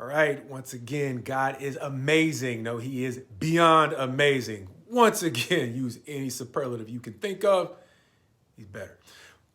All right, once again, God is amazing. No, he is beyond amazing. Once again, use any superlative you can think of. He's better.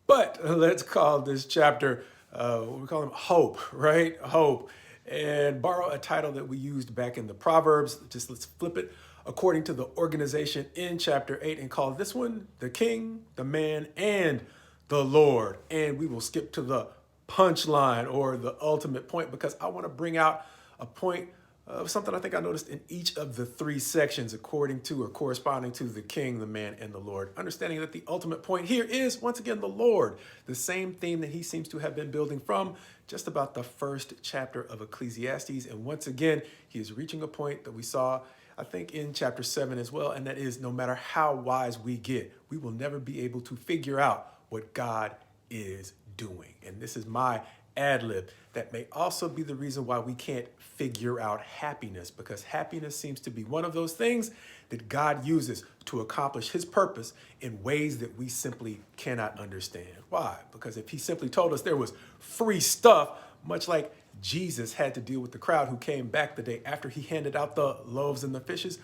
But let's call this chapter, what we call him, Hope, right? Hope. And borrow a title that we used back in the Proverbs. Just let's flip it according to the organization in chapter 8 and call this one The King, the Man, and the Lord. And we will skip to the punchline or the ultimate point because I want to bring out a point of something I think I noticed in each of the three sections according to or corresponding to the King, the Man, and the Lord. Understanding that the ultimate point here is, once again, the Lord, the same theme that he seems to have been building from just about the first chapter of Ecclesiastes. And once again, he is reaching a point that we saw, I think, in chapter 7 as well, and that is no matter how wise we get, we will never be able to figure out what God is doing. And this is my ad lib. That may also be the reason why we can't figure out happiness, because happiness seems to be one of those things that God uses to accomplish his purpose in ways that we simply cannot understand. Why? Because if he simply told us there was free stuff, much like Jesus had to deal with the crowd who came back the day after he handed out the loaves and the fishes,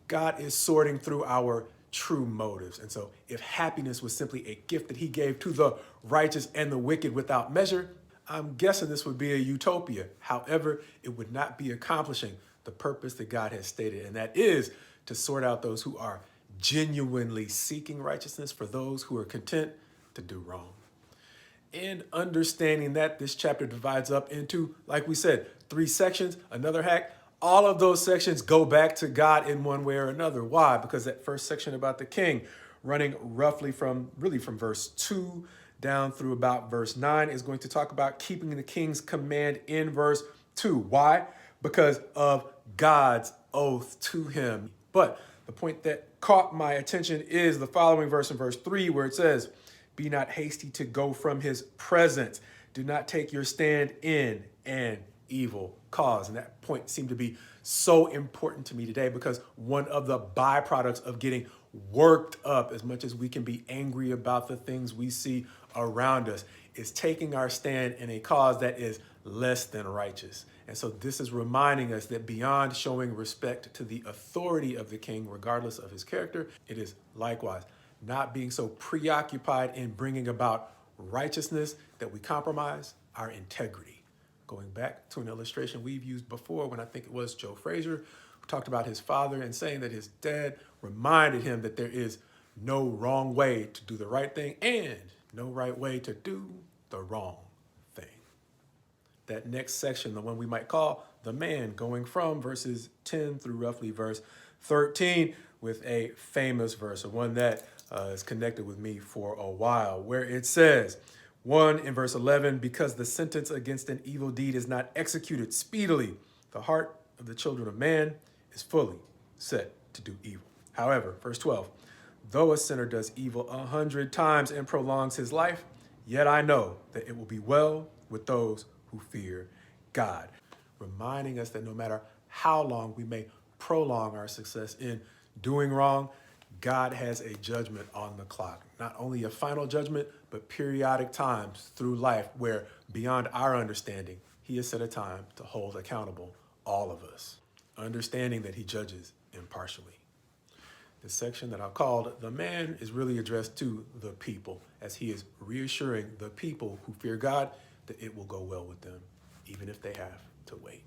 God is sorting through our true motives. And so if happiness was simply a gift that he gave to the righteous and the wicked without measure, I'm guessing this would be a utopia. However, it would not be accomplishing the purpose that God has stated, and that is to sort out those who are genuinely seeking righteousness for those who are content to do wrong. And understanding that this chapter divides up into, like we said, three sections, another hack. All of those sections go back to God in one way or another. Why? Because that first section about the king, running roughly from verse 2 down through about verse 9, is going to talk about keeping the king's command in verse 2. Why? Because of God's oath to him. But the point that caught my attention is the following verse in verse 3, where it says, "Be not hasty to go from his presence. Do not take your stand in an evil cause." And that point seemed to be so important to me today, because one of the byproducts of getting worked up, as much as we can be angry about the things we see around us, is taking our stand in a cause that is less than righteous. And so this is reminding us that beyond showing respect to the authority of the king, regardless of his character, it is likewise not being so preoccupied in bringing about righteousness that we compromise our integrity. Going back to an illustration we've used before, when I think it was Joe Frazier, who talked about his father and saying that his dad reminded him that there is no wrong way to do the right thing and no right way to do the wrong thing. That next section, the one we might call the man, going from verses 10 through roughly verse 13, with a famous verse, or one that is connected with me for a while, where it says, 1 in verse 11, "Because the sentence against an evil deed is not executed speedily, the heart of the children of man is fully set to do evil." However, verse 12, "Though a sinner does evil 100 times and prolongs his life, yet I know that it will be well with those who fear God." Reminding us that no matter how long we may prolong our success in doing wrong, God has a judgment on the clock. Not only a final judgment, but periodic times through life where, beyond our understanding, he has set a time to hold accountable all of us, understanding that he judges impartially. The section that I've called "The Man" is really addressed to the people, as he is reassuring the people who fear God that it will go well with them, even if they have to wait.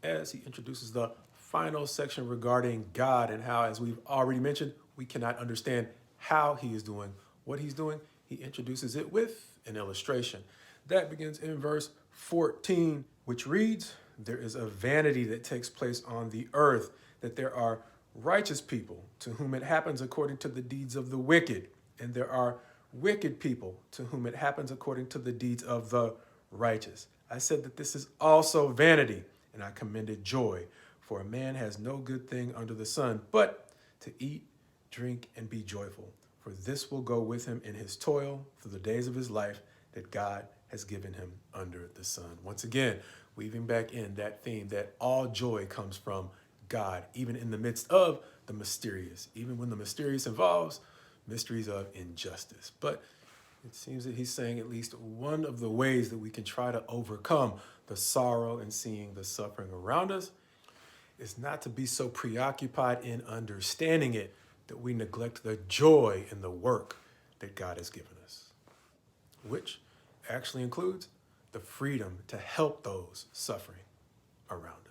As he introduces the final section regarding God and how, as we've already mentioned, we cannot understand how he is doing what he's doing, he introduces it with an illustration. That begins in verse 14, which reads, "There is a vanity that takes place on the earth, that there are righteous people to whom it happens according to the deeds of the wicked, and there are wicked people to whom it happens according to the deeds of the righteous. I said that this is also vanity, and I commended joy. For a man has no good thing under the sun, but to eat, drink, and be joyful. For this will go with him in his toil through the days of his life that God has given him under the sun." Once again, weaving back in that theme that all joy comes from God, even in the midst of the mysterious, even when the mysterious involves mysteries of injustice. But It seems that he's saying at least one of the ways that we can try to overcome the sorrow and seeing the suffering around us is not to be so preoccupied in understanding it that we neglect the joy in the work that God has given us, which actually includes the freedom to help those suffering around us.